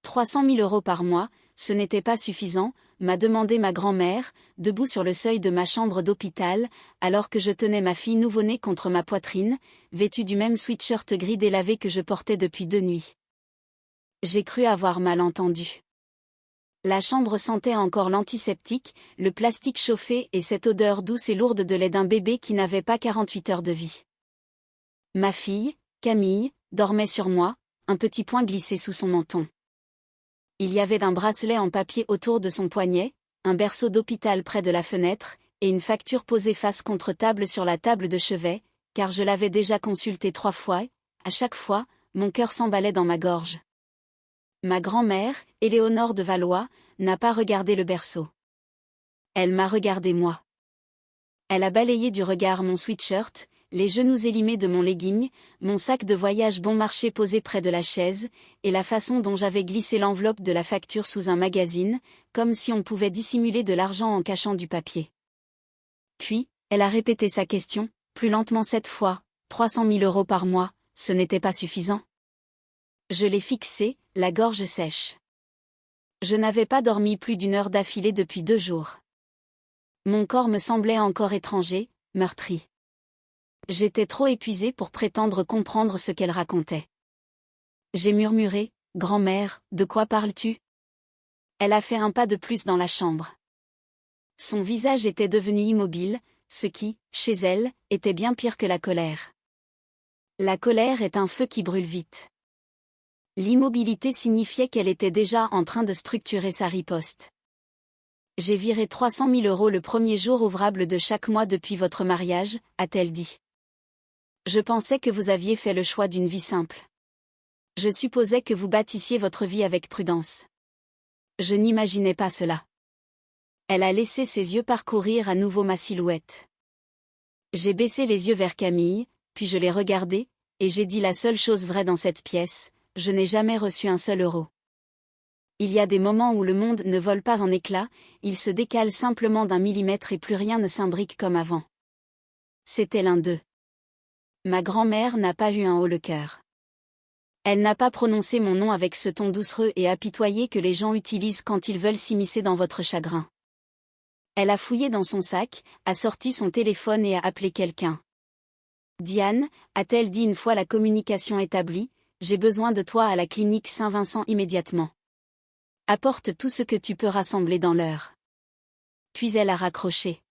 300 000 € par mois, ce n'était pas suffisant, m'a demandé ma grand-mère, debout sur le seuil de ma chambre d'hôpital, alors que je tenais ma fille nouveau-née contre ma poitrine, vêtue du même sweatshirt gris délavé que je portais depuis 2 nuits. J'ai cru avoir mal entendu. La chambre sentait encore l'antiseptique, le plastique chauffé et cette odeur douce et lourde de lait d'un bébé qui n'avait pas 48 heures de vie. Ma fille, Camille, dormait sur moi, un petit poing glissé sous son menton. Il y avait un bracelet en papier autour de son poignet, un berceau d'hôpital près de la fenêtre, et une facture posée face contre table sur la table de chevet, car je l'avais déjà consultée 3 fois, et, à chaque fois, mon cœur s'emballait dans ma gorge. Ma grand-mère, Éléonore de Valois, n'a pas regardé le berceau. Elle m'a regardé moi. Elle a balayé du regard mon sweatshirt, les genoux élimés de mon legging, mon sac de voyage bon marché posé près de la chaise, et la façon dont j'avais glissé l'enveloppe de la facture sous un magazine, comme si on pouvait dissimuler de l'argent en cachant du papier. Puis, elle a répété sa question, plus lentement cette fois, 300 000 € par mois, ce n'était pas suffisant. Je l'ai fixé, la gorge sèche. Je n'avais pas dormi plus d'1 heure d'affilée depuis 2 jours. Mon corps me semblait encore étranger, meurtri. J'étais trop épuisée pour prétendre comprendre ce qu'elle racontait. J'ai murmuré, « Grand-mère, de quoi parles-tu » Elle a fait un pas de plus dans la chambre. Son visage était devenu immobile, ce qui, chez elle, était bien pire que la colère. La colère est un feu qui brûle vite. L'immobilité signifiait qu'elle était déjà en train de structurer sa riposte. J'ai viré 300 000 € le premier jour ouvrable de chaque mois depuis votre mariage, a-t-elle dit. Je pensais que vous aviez fait le choix d'une vie simple. Je supposais que vous bâtissiez votre vie avec prudence. Je n'imaginais pas cela. Elle a laissé ses yeux parcourir à nouveau ma silhouette. J'ai baissé les yeux vers Camille, puis je l'ai regardée, et j'ai dit la seule chose vraie dans cette pièce, je n'ai jamais reçu un seul euro. Il y a des moments où le monde ne vole pas en éclats, il se décale simplement d'1 millimètre et plus rien ne s'imbrique comme avant. C'était l'un d'eux. Ma grand-mère n'a pas eu un haut le cœur. Elle n'a pas prononcé mon nom avec ce ton doucereux et apitoyé que les gens utilisent quand ils veulent s'immiscer dans votre chagrin. Elle a fouillé dans son sac, a sorti son téléphone et a appelé quelqu'un. Diane, a-t-elle dit une fois la communication établie, j'ai besoin de toi à la clinique Saint-Vincent immédiatement. Apporte tout ce que tu peux rassembler dans l'heure. Puis elle a raccroché.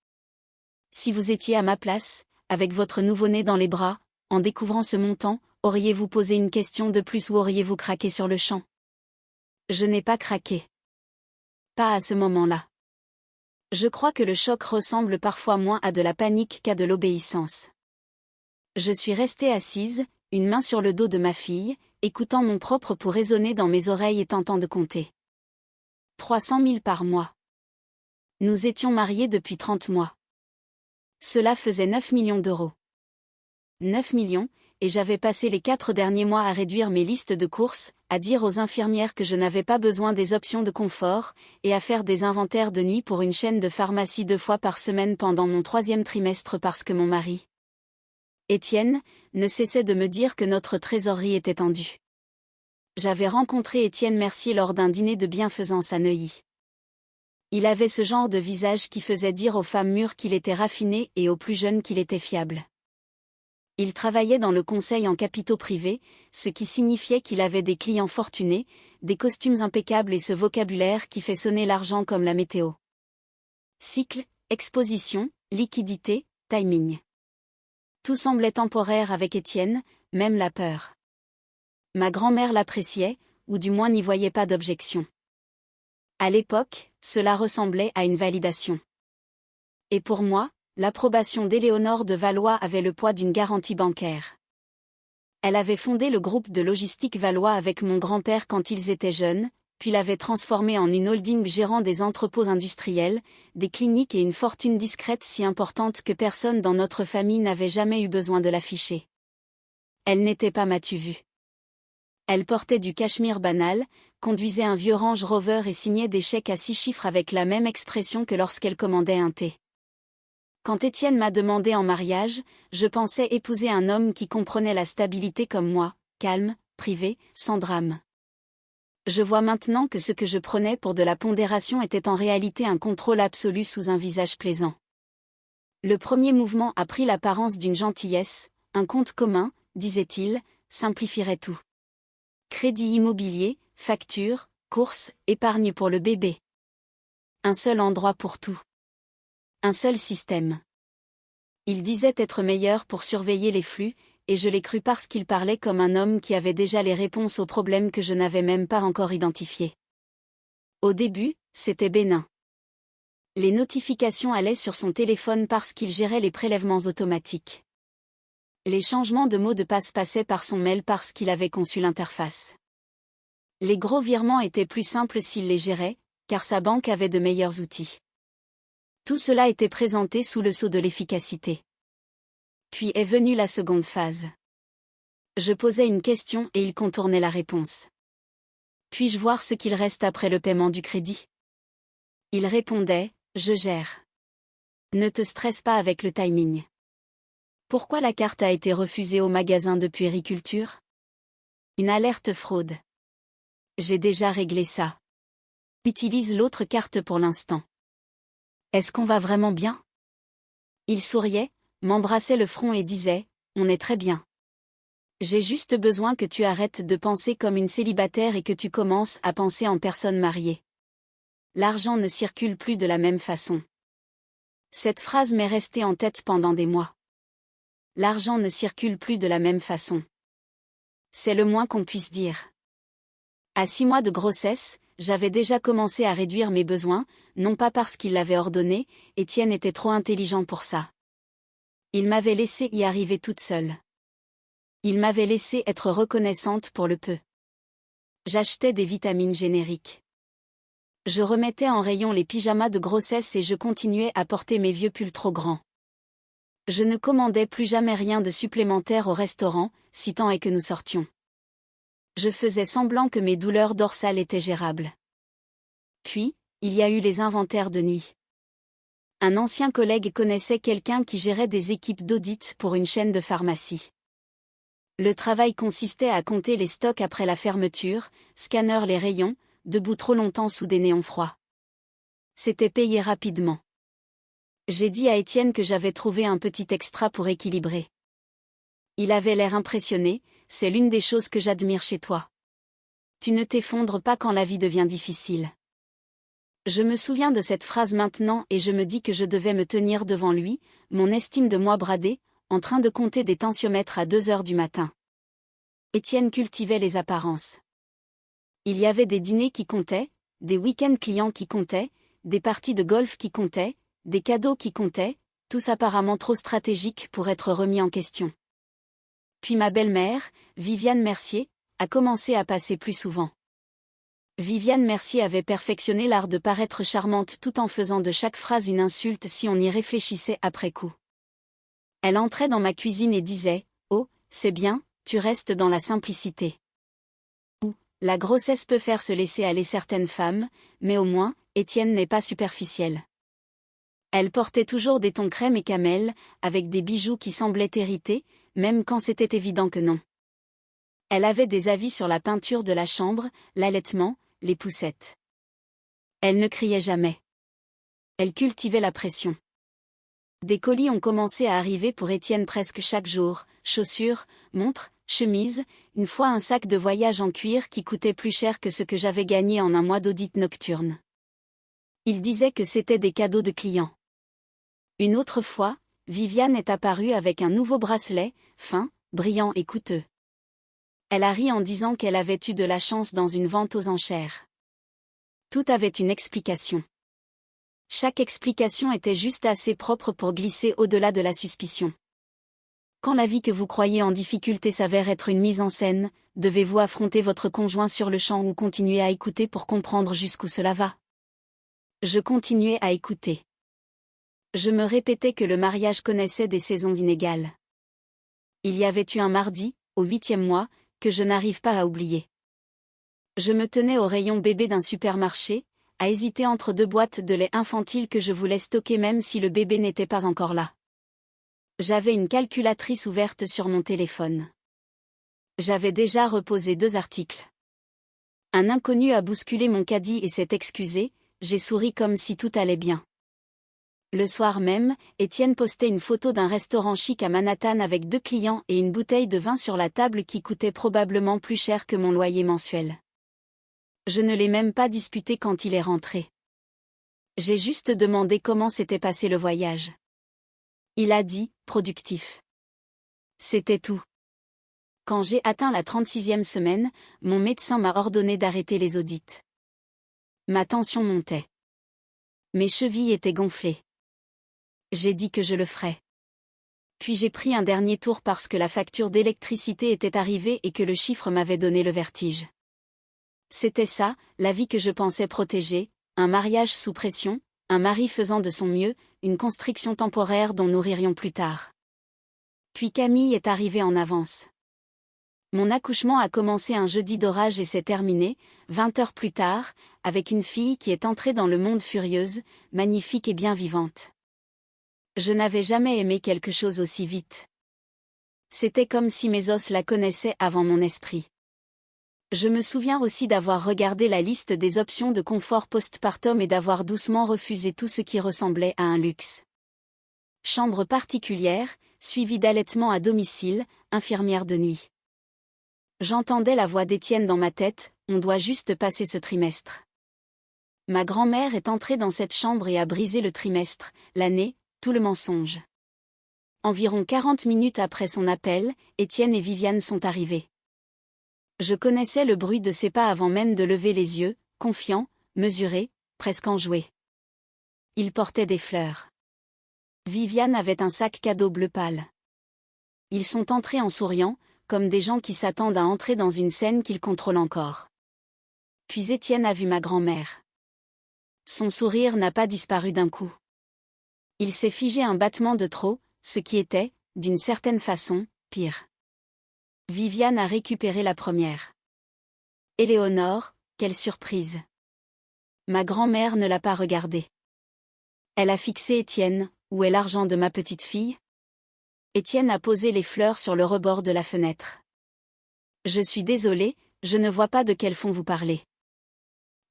Si vous étiez à ma place, avec votre nouveau-né dans les bras, en découvrant ce montant, auriez-vous posé une question de plus ou auriez-vous craqué sur le champ? Je n'ai pas craqué. Pas à ce moment-là. Je crois que le choc ressemble parfois moins à de la panique qu'à de l'obéissance. Je suis restée assise, une main sur le dos de ma fille, écoutant mon propre pouls résonner dans mes oreilles et tentant de compter. 300 000 par mois. Nous étions mariés depuis 30 mois. Cela faisait 9 millions d'euros. 9 millions, et j'avais passé les 4 derniers mois à réduire mes listes de courses, à dire aux infirmières que je n'avais pas besoin des options de confort, et à faire des inventaires de nuit pour une chaîne de pharmacie 2 fois par semaine pendant mon 3e trimestre parce que mon mari, Étienne, ne cessait de me dire que notre trésorerie était tendue. J'avais rencontré Étienne Mercier lors d'un dîner de bienfaisance à Neuilly. Il avait ce genre de visage qui faisait dire aux femmes mûres qu'il était raffiné et aux plus jeunes qu'il était fiable. Il travaillait dans le conseil en capitaux privés, ce qui signifiait qu'il avait des clients fortunés, des costumes impeccables et ce vocabulaire qui fait sonner l'argent comme la météo. Cycle, exposition, liquidité, timing. Tout semblait temporaire avec Étienne, même la peur. Ma grand-mère l'appréciait, ou du moins n'y voyait pas d'objection. À l'époque, cela ressemblait à une validation. Et pour moi, l'approbation d'Éléonore de Valois avait le poids d'une garantie bancaire. Elle avait fondé le groupe de logistique Valois avec mon grand-père quand ils étaient jeunes, puis l'avait transformé en une holding gérant des entrepôts industriels, des cliniques et une fortune discrète si importante que personne dans notre famille n'avait jamais eu besoin de l'afficher. Elle n'était pas m'as-tu vu. Elle portait du cachemire banal, conduisait un vieux Range Rover et signait des chèques à 6 chiffres avec la même expression que lorsqu'elle commandait un thé. Quand Étienne m'a demandé en mariage, je pensais épouser un homme qui comprenait la stabilité comme moi, calme, privé, sans drame. Je vois maintenant que ce que je prenais pour de la pondération était en réalité un contrôle absolu sous un visage plaisant. Le premier mouvement a pris l'apparence d'une gentillesse, un compte commun, disait-il, simplifierait tout. Crédit immobilier, facture, courses, épargne pour le bébé. Un seul endroit pour tout. Un seul système. Il disait être meilleur pour surveiller les flux, et je l'ai cru parce qu'il parlait comme un homme qui avait déjà les réponses aux problèmes que je n'avais même pas encore identifiés. Au début, c'était bénin. Les notifications allaient sur son téléphone parce qu'il gérait les prélèvements automatiques. Les changements de mots de passe passaient par son mail parce qu'il avait conçu l'interface. Les gros virements étaient plus simples s'il les gérait, car sa banque avait de meilleurs outils. Tout cela était présenté sous le sceau de l'efficacité. Puis est venue la seconde phase. Je posais une question et il contournait la réponse. Puis-je voir ce qu'il reste après le paiement du crédit? Il répondait, je gère. Ne te stresse pas avec le timing. Pourquoi la carte a été refusée au magasin de puériculture? Une alerte fraude. J'ai déjà réglé ça. Utilise l'autre carte pour l'instant. Est-ce qu'on va vraiment bien? Il souriait, m'embrassait le front et disait, on est très bien. J'ai juste besoin que tu arrêtes de penser comme une célibataire et que tu commences à penser en personne mariée. L'argent ne circule plus de la même façon. Cette phrase m'est restée en tête pendant des mois. L'argent ne circule plus de la même façon. C'est le moins qu'on puisse dire. À 6 mois de grossesse, j'avais déjà commencé à réduire mes besoins, non pas parce qu'il l'avait ordonné, Étienne était trop intelligent pour ça. Il m'avait laissé y arriver toute seule. Il m'avait laissé être reconnaissante pour le peu. J'achetais des vitamines génériques. Je remettais en rayon les pyjamas de grossesse et je continuais à porter mes vieux pulls trop grands. Je ne commandais plus jamais rien de supplémentaire au restaurant, si tant est que nous sortions. Je faisais semblant que mes douleurs dorsales étaient gérables. Puis, il y a eu les inventaires de nuit. Un ancien collègue connaissait quelqu'un qui gérait des équipes d'audit pour une chaîne de pharmacie. Le travail consistait à compter les stocks après la fermeture, scanner les rayons, debout trop longtemps sous des néons froids. C'était payé rapidement. J'ai dit à Étienne que j'avais trouvé un petit extra pour équilibrer. Il avait l'air impressionné, c'est l'une des choses que j'admire chez toi. Tu ne t'effondres pas quand la vie devient difficile. Je me souviens de cette phrase maintenant et je me dis que je devais me tenir devant lui, mon estime de moi bradée, en train de compter des tensiomètres à 2 heures du matin. Étienne cultivait les apparences. Il y avait des dîners qui comptaient, des week-ends clients qui comptaient, des parties de golf qui comptaient, des cadeaux qui comptaient, tous apparemment trop stratégiques pour être remis en question. Puis ma belle-mère, Viviane Mercier, a commencé à passer plus souvent. Viviane Mercier avait perfectionné l'art de paraître charmante tout en faisant de chaque phrase une insulte si on y réfléchissait après coup. Elle entrait dans ma cuisine et disait « Oh, c'est bien, tu restes dans la simplicité. » Ou « La grossesse peut faire se laisser aller certaines femmes, mais au moins, Étienne n'est pas superficiel. » Elle portait toujours des tons crème et camel, avec des bijoux qui semblaient hérités, même quand c'était évident que non. Elle avait des avis sur la peinture de la chambre, l'allaitement, les poussettes. Elle ne criait jamais. Elle cultivait la pression. Des colis ont commencé à arriver pour Étienne presque chaque jour, chaussures, montres, chemises, une fois un sac de voyage en cuir qui coûtait plus cher que ce que j'avais gagné en un mois d'audit nocturne. Il disait que c'était des cadeaux de clients. Une autre fois, Viviane est apparue avec un nouveau bracelet, fin, brillant et coûteux. Elle a ri en disant qu'elle avait eu de la chance dans une vente aux enchères. Tout avait une explication. Chaque explication était juste assez propre pour glisser au-delà de la suspicion. Quand la vie que vous croyez en difficulté s'avère être une mise en scène, devez-vous affronter votre conjoint sur le champ ou continuer à écouter pour comprendre jusqu'où cela va? Je continuais à écouter. Je me répétais que le mariage connaissait des saisons inégales. Il y avait eu un mardi, au 8e mois, que je n'arrive pas à oublier. Je me tenais au rayon bébé d'un supermarché, à hésiter entre 2 boîtes de lait infantile que je voulais stocker même si le bébé n'était pas encore là. J'avais une calculatrice ouverte sur mon téléphone. J'avais déjà reposé 2 articles. Un inconnu a bousculé mon caddie et s'est excusé, j'ai souri comme si tout allait bien. Le soir même, Étienne postait une photo d'un restaurant chic à Manhattan avec 2 clients et une bouteille de vin sur la table qui coûtait probablement plus cher que mon loyer mensuel. Je ne l'ai même pas disputé quand il est rentré. J'ai juste demandé comment s'était passé le voyage. Il a dit, productif. C'était tout. Quand j'ai atteint la 36e semaine, mon médecin m'a ordonné d'arrêter les audits. Ma tension montait. Mes chevilles étaient gonflées. J'ai dit que je le ferais. Puis j'ai pris un dernier tour parce que la facture d'électricité était arrivée et que le chiffre m'avait donné le vertige. C'était ça, la vie que je pensais protéger, un mariage sous pression, un mari faisant de son mieux, une constriction temporaire dont nous ririons plus tard. Puis Camille est arrivée en avance. Mon accouchement a commencé un jeudi d'orage et s'est terminé, 20 heures plus tard, avec une fille qui est entrée dans le monde furieuse, magnifique et bien vivante. Je n'avais jamais aimé quelque chose aussi vite. C'était comme si mes os la connaissaient avant mon esprit. Je me souviens aussi d'avoir regardé la liste des options de confort postpartum et d'avoir doucement refusé tout ce qui ressemblait à un luxe. Chambre particulière, suivie d'allaitement à domicile, infirmière de nuit. J'entendais la voix d'Étienne dans ma tête, on doit juste passer ce trimestre. Ma grand-mère est entrée dans cette chambre et a brisé le trimestre, l'année, tout le mensonge. Environ 40 minutes après son appel, Étienne et Viviane sont arrivés. Je connaissais le bruit de ses pas avant même de lever les yeux, confiant, mesuré, presque enjoué. Il portait des fleurs. Viviane avait un sac cadeau bleu pâle. Ils sont entrés en souriant, comme des gens qui s'attendent à entrer dans une scène qu'ils contrôlent encore. Puis Étienne a vu ma grand-mère. Son sourire n'a pas disparu d'un coup. Il s'est figé un battement de trop, ce qui était, d'une certaine façon, pire. Viviane a récupéré la première. Éléonore, quelle surprise. Ma grand-mère ne l'a pas regardée. Elle a fixé Étienne, où est l'argent de ma petite fille? Étienne a posé les fleurs sur le rebord de la fenêtre. Je suis désolée, je ne vois pas de quel fond vous parlez.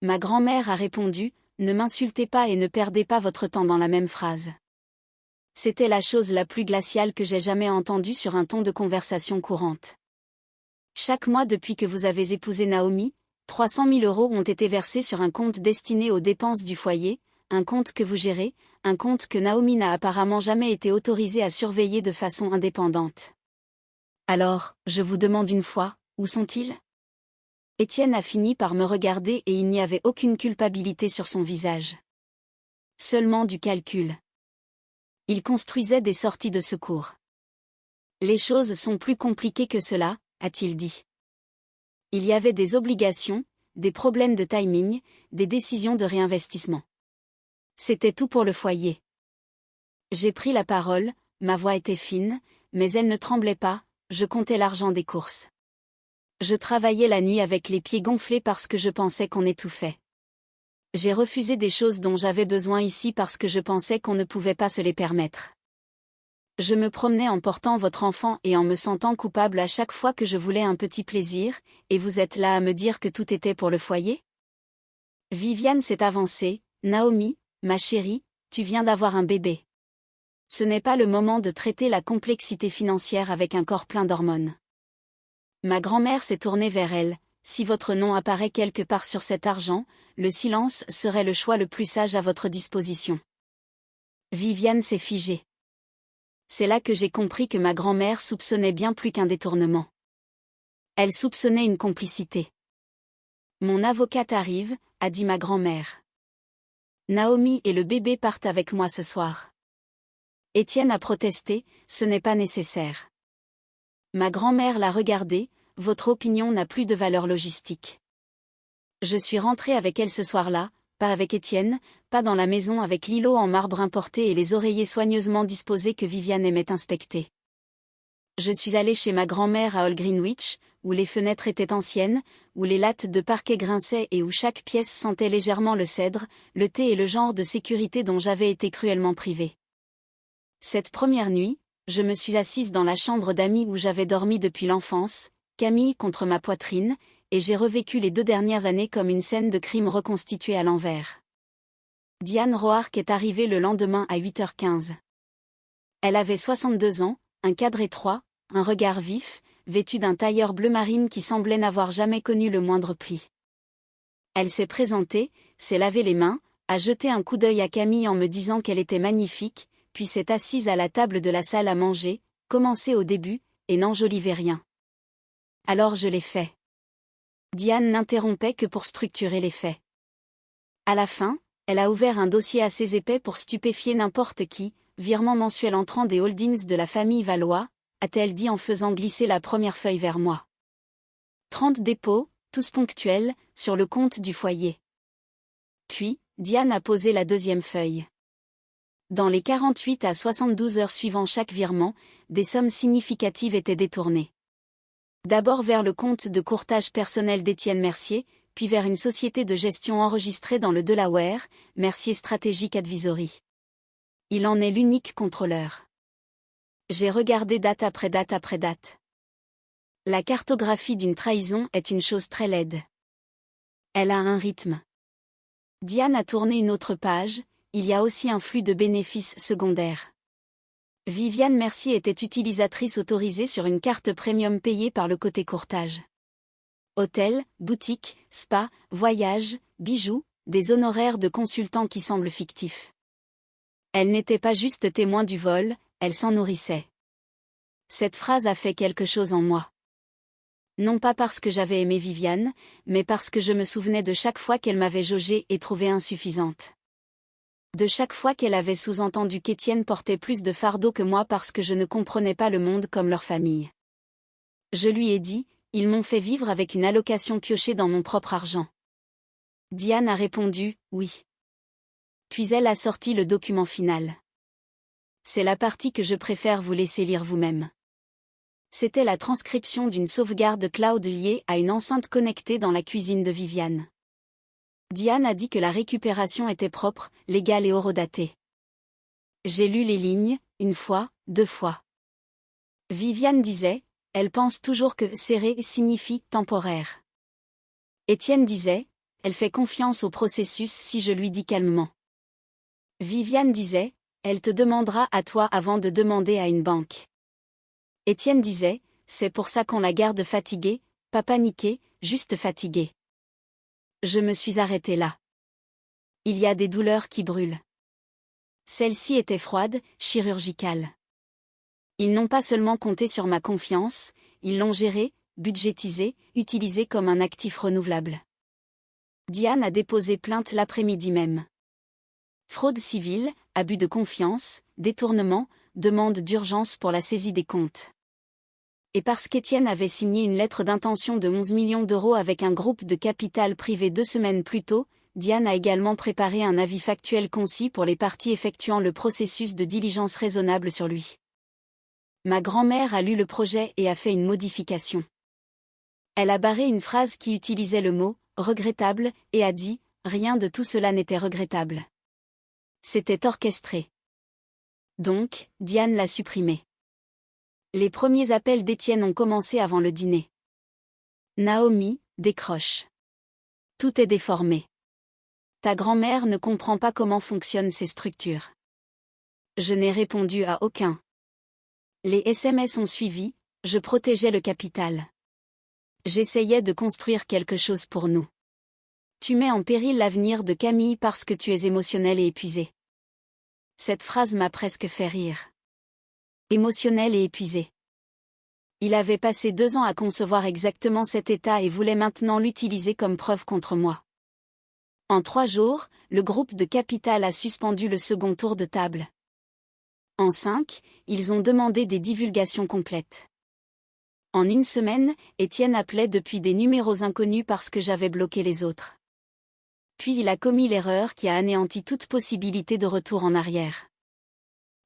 Ma grand-mère a répondu, ne m'insultez pas et ne perdez pas votre temps dans la même phrase. C'était la chose la plus glaciale que j'ai jamais entendue sur un ton de conversation courante. Chaque mois depuis que vous avez épousé Naomi, 300 000 € ont été versés sur un compte destiné aux dépenses du foyer, un compte que vous gérez, un compte que Naomi n'a apparemment jamais été autorisée à surveiller de façon indépendante. Alors, je vous demande une fois, où sont-ils? Étienne a fini par me regarder et il n'y avait aucune culpabilité sur son visage. Seulement du calcul. Il construisait des sorties de secours. Les choses sont plus compliquées que cela, a-t-il dit. Il y avait des obligations, des problèmes de timing, des décisions de réinvestissement. C'était tout pour le foyer. J'ai pris la parole, ma voix était fine, mais elle ne tremblait pas, je comptais l'argent des courses. Je travaillais la nuit avec les pieds gonflés parce que je pensais qu'on étouffait. J'ai refusé des choses dont j'avais besoin ici parce que je pensais qu'on ne pouvait pas se les permettre. Je me promenais en portant votre enfant et en me sentant coupable à chaque fois que je voulais un petit plaisir, et vous êtes là à me dire que tout était pour le foyer? Viviane s'est avancée, Naomi, ma chérie, tu viens d'avoir un bébé. Ce n'est pas le moment de traiter la complexité financière avec un corps plein d'hormones. Ma grand-mère s'est tournée vers elle, si votre nom apparaît quelque part sur cet argent, le silence serait le choix le plus sage à votre disposition. Viviane s'est figée. C'est là que j'ai compris que ma grand-mère soupçonnait bien plus qu'un détournement. Elle soupçonnait une complicité. Mon avocate arrive, a dit ma grand-mère. Naomi et le bébé partent avec moi ce soir. Étienne a protesté, ce n'est pas nécessaire. Ma grand-mère l'a regardé, votre opinion n'a plus de valeur logistique. Je suis rentrée avec elle ce soir-là, pas avec Étienne, pas dans la maison avec l'îlot en marbre importé et les oreillers soigneusement disposés que Viviane aimait inspecter. Je suis allée chez ma grand-mère à Old Greenwich, où les fenêtres étaient anciennes, où les lattes de parquet grinçaient et où chaque pièce sentait légèrement le cèdre, le thé et le genre de sécurité dont j'avais été cruellement privée. Cette première nuit, je me suis assise dans la chambre d'amis où j'avais dormi depuis l'enfance, Camille contre ma poitrine, et j'ai revécu les 2 dernières années comme une scène de crime reconstituée à l'envers. Diane Roark est arrivée le lendemain à 8h15. Elle avait 62 ans, un cadre étroit, un regard vif, vêtue d'un tailleur bleu marine qui semblait n'avoir jamais connu le moindre pli. Elle s'est présentée, s'est lavé les mains, a jeté un coup d'œil à Camille en me disant qu'elle était magnifique, puis s'est assise à la table de la salle à manger, commencé au début, et n'enjolivait rien. Alors je l'ai fait. Diane n'interrompait que pour structurer les faits. À la fin, elle a ouvert un dossier assez épais pour stupéfier n'importe qui, virement mensuel entrant des holdings de la famille Valois, a-t-elle dit en faisant glisser la première feuille vers moi. 30 dépôts, tous ponctuels, sur le compte du foyer. Puis, Diane a posé la deuxième feuille. Dans les 48 à 72 heures suivant chaque virement, des sommes significatives étaient détournées. D'abord vers le compte de courtage personnel d'Étienne Mercier, puis vers une société de gestion enregistrée dans le Delaware, Mercier Strategic Advisory. Il en est l'unique contrôleur. J'ai regardé date après date après date. La cartographie d'une trahison est une chose très laide. Elle a un rythme. Diane a tourné une autre page, il y a aussi un flux de bénéfices secondaires. Viviane Mercier était utilisatrice autorisée sur une carte premium payée par le côté courtage. Hôtel, boutique, spa, voyage, bijoux, des honoraires de consultants qui semblent fictifs. Elle n'était pas juste témoin du vol, elle s'en nourrissait. Cette phrase a fait quelque chose en moi. Non pas parce que j'avais aimé Viviane, mais parce que je me souvenais de chaque fois qu'elle m'avait jaugée et trouvée insuffisante. De chaque fois qu'elle avait sous-entendu qu'Étienne portait plus de fardeau que moi parce que je ne comprenais pas le monde comme leur famille. Je lui ai dit, ils m'ont fait vivre avec une allocation piochée dans mon propre argent. Diane a répondu, oui. Puis elle a sorti le document final. C'est la partie que je préfère vous laisser lire vous-même. C'était la transcription d'une sauvegarde cloud liée à une enceinte connectée dans la cuisine de Viviane. Diane a dit que la récupération était propre, légale et horodatée. J'ai lu les lignes, une fois, 2 fois. Viviane disait, elle pense toujours que serré signifie temporaire. Étienne disait, elle fait confiance au processus si je lui dis calmement. Viviane disait, elle te demandera à toi avant de demander à une banque. Étienne disait, c'est pour ça qu'on la garde fatiguée, pas paniquée, juste fatiguée. Je me suis arrêtée là. Il y a des douleurs qui brûlent. Celle-ci était froide, chirurgicale. Ils n'ont pas seulement compté sur ma confiance, ils l'ont gérée, budgétisée, utilisée comme un actif renouvelable. Diane a déposé plainte l'après-midi même. Fraude civile, abus de confiance, détournement, demande d'urgence pour la saisie des comptes. Et parce qu'Étienne avait signé une lettre d'intention de 11 millions d'euros avec un groupe de capital privé 2 semaines plus tôt, Diane a également préparé un avis factuel concis pour les parties effectuant le processus de diligence raisonnable sur lui. Ma grand-mère a lu le projet et a fait une modification. Elle a barré une phrase qui utilisait le mot « regrettable » et a dit « rien de tout cela n'était regrettable ». C'était orchestré. Donc, Diane l'a supprimé. Les premiers appels d'Étienne ont commencé avant le dîner. Naomi, décroche. Tout est déformé. Ta grand-mère ne comprend pas comment fonctionnent ces structures. Je n'ai répondu à aucun. Les SMS ont suivi, je protégeais le capital. J'essayais de construire quelque chose pour nous. Tu mets en péril l'avenir de Camille parce que tu es émotionnel et épuisé. Cette phrase m'a presque fait rire. Émotionnel et épuisé. Il avait passé 2 ans à concevoir exactement cet état et voulait maintenant l'utiliser comme preuve contre moi. En 3 jours, le groupe de capital a suspendu le second tour de table. En 5, ils ont demandé des divulgations complètes. En 1 semaine, Étienne appelait depuis des numéros inconnus parce que j'avais bloqué les autres. Puis il a commis l'erreur qui a anéanti toute possibilité de retour en arrière.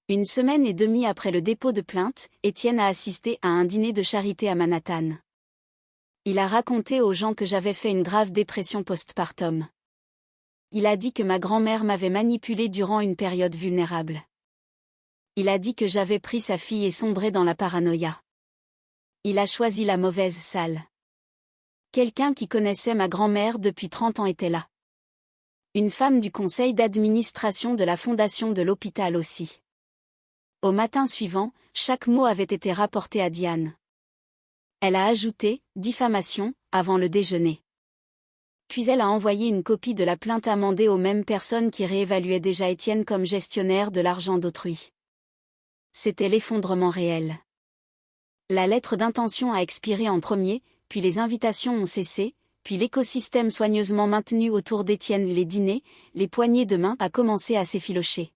1 semaine et demie après le dépôt de plainte, Étienne a assisté à un dîner de charité à Manhattan. Il a raconté aux gens que j'avais fait une grave dépression postpartum. Il a dit que ma grand-mère m'avait manipulé durant une période vulnérable. Il a dit que j'avais pris sa fille et sombré dans la paranoïa. Il a choisi la mauvaise salle. Quelqu'un qui connaissait ma grand-mère depuis 30 ans était là. Une femme du conseil d'administration de la fondation de l'hôpital aussi. Au matin suivant, chaque mot avait été rapporté à Diane. Elle a ajouté « diffamation » avant le déjeuner. Puis elle a envoyé une copie de la plainte amendée aux mêmes personnes qui réévaluaient déjà Étienne comme gestionnaire de l'argent d'autrui. C'était l'effondrement réel. La lettre d'intention a expiré en premier, puis les invitations ont cessé, puis l'écosystème soigneusement maintenu autour d'Étienne, les dîners, les poignées de main, a commencé à s'effilocher.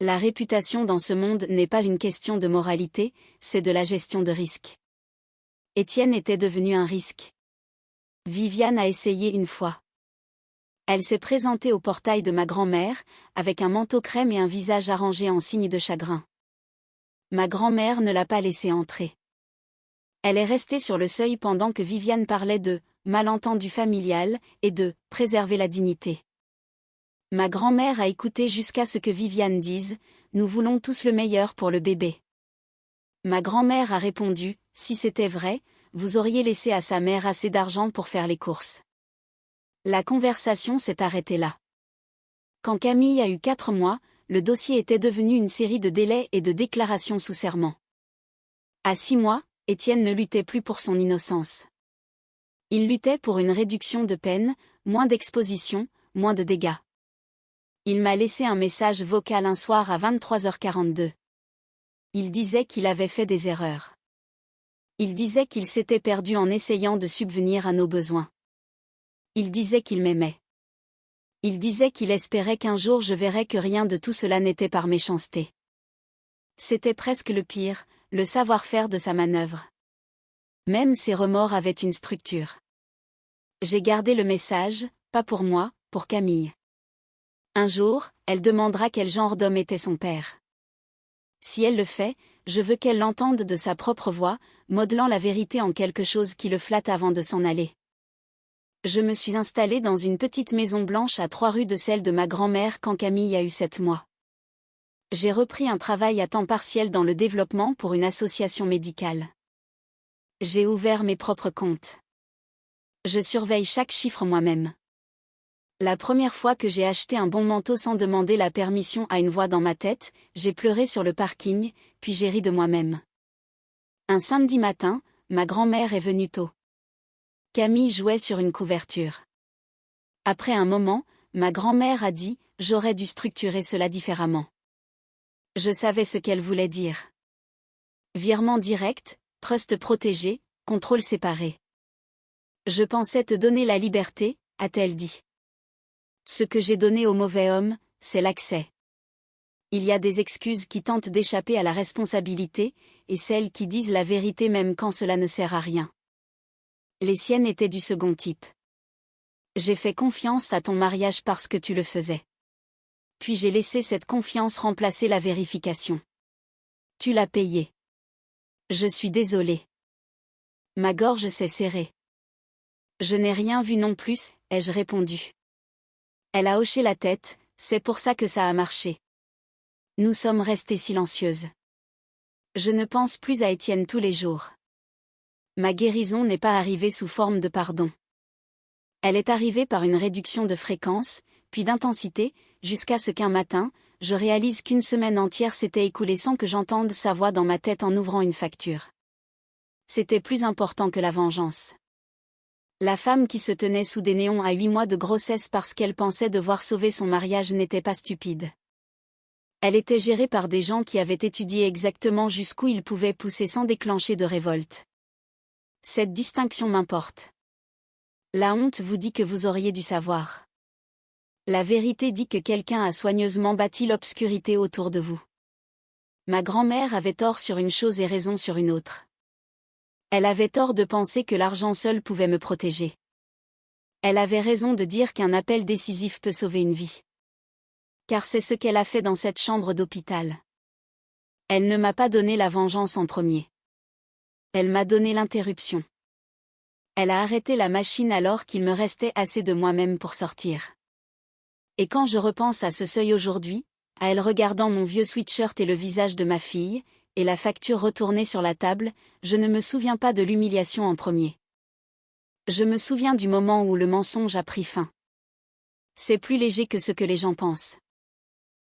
La réputation dans ce monde n'est pas une question de moralité, c'est de la gestion de risque. Étienne était devenu un risque. Viviane a essayé une fois. Elle s'est présentée au portail de ma grand-mère, avec un manteau crème et un visage arrangé en signe de chagrin. Ma grand-mère ne l'a pas laissée entrer. Elle est restée sur le seuil pendant que Viviane parlait de « malentendu familial » et de « préserver la dignité ». Ma grand-mère a écouté jusqu'à ce que Viviane dise « Nous voulons tous le meilleur pour le bébé ». Ma grand-mère a répondu « Si c'était vrai, vous auriez laissé à sa mère assez d'argent pour faire les courses ». La conversation s'est arrêtée là. Quand Camille a eu 4 mois, le dossier était devenu une série de délais et de déclarations sous serment. À 6 mois, Étienne ne luttait plus pour son innocence. Il luttait pour une réduction de peine, moins d'exposition, moins de dégâts. Il m'a laissé un message vocal un soir à 23h42. Il disait qu'il avait fait des erreurs. Il disait qu'il s'était perdu en essayant de subvenir à nos besoins. Il disait qu'il m'aimait. Il disait qu'il espérait qu'un jour je verrais que rien de tout cela n'était par méchanceté. C'était presque le pire, le savoir-faire de sa manœuvre. Même ses remords avaient une structure. J'ai gardé le message, pas pour moi, pour Camille. Un jour, elle demandera quel genre d'homme était son père. Si elle le fait, je veux qu'elle l'entende de sa propre voix, modelant la vérité en quelque chose qui le flatte avant de s'en aller. Je me suis installée dans une petite maison blanche à 3 rues de celle de ma grand-mère quand Camille a eu 7 mois. J'ai repris un travail à temps partiel dans le développement pour une association médicale. J'ai ouvert mes propres comptes. Je surveille chaque chiffre moi-même. La première fois que j'ai acheté un bon manteau sans demander la permission à une voix dans ma tête, j'ai pleuré sur le parking, puis j'ai ri de moi-même. Un samedi matin, ma grand-mère est venue tôt. Camille jouait sur une couverture. Après un moment, ma grand-mère a dit « J'aurais dû structurer cela différemment ». Je savais ce qu'elle voulait dire. Virement direct, trust protégé, contrôle séparé. Je pensais te donner la liberté, a-t-elle dit. Ce que j'ai donné au mauvais homme, c'est l'accès. Il y a des excuses qui tentent d'échapper à la responsabilité, et celles qui disent la vérité même quand cela ne sert à rien. Les siennes étaient du second type. J'ai fait confiance à ton mariage parce que tu le faisais. Puis j'ai laissé cette confiance remplacer la vérification. Tu l'as payé. Je suis désolée. Ma gorge s'est serrée. Je n'ai rien vu non plus, ai-je répondu. Elle a hoché la tête, c'est pour ça que ça a marché. Nous sommes restées silencieuses. Je ne pense plus à Étienne tous les jours. Ma guérison n'est pas arrivée sous forme de pardon. Elle est arrivée par une réduction de fréquence, puis d'intensité, jusqu'à ce qu'un matin, je réalise qu'une semaine entière s'était écoulée sans que j'entende sa voix dans ma tête en ouvrant une facture. C'était plus important que la vengeance. La femme qui se tenait sous des néons à 8 mois de grossesse parce qu'elle pensait devoir sauver son mariage n'était pas stupide. Elle était gérée par des gens qui avaient étudié exactement jusqu'où ils pouvaient pousser sans déclencher de révolte. Cette distinction m'importe. La honte vous dit que vous auriez dû savoir. La vérité dit que quelqu'un a soigneusement bâti l'obscurité autour de vous. Ma grand-mère avait tort sur une chose et raison sur une autre. Elle avait tort de penser que l'argent seul pouvait me protéger. Elle avait raison de dire qu'un appel décisif peut sauver une vie. Car c'est ce qu'elle a fait dans cette chambre d'hôpital. Elle ne m'a pas donné la vengeance en premier. Elle m'a donné l'interruption. Elle a arrêté la machine alors qu'il me restait assez de moi-même pour sortir. Et quand je repense à ce seuil aujourd'hui, à elle regardant mon vieux sweatshirt et le visage de ma fille, et la facture retournée sur la table, je ne me souviens pas de l'humiliation en premier. Je me souviens du moment où le mensonge a pris fin. C'est plus léger que ce que les gens pensent.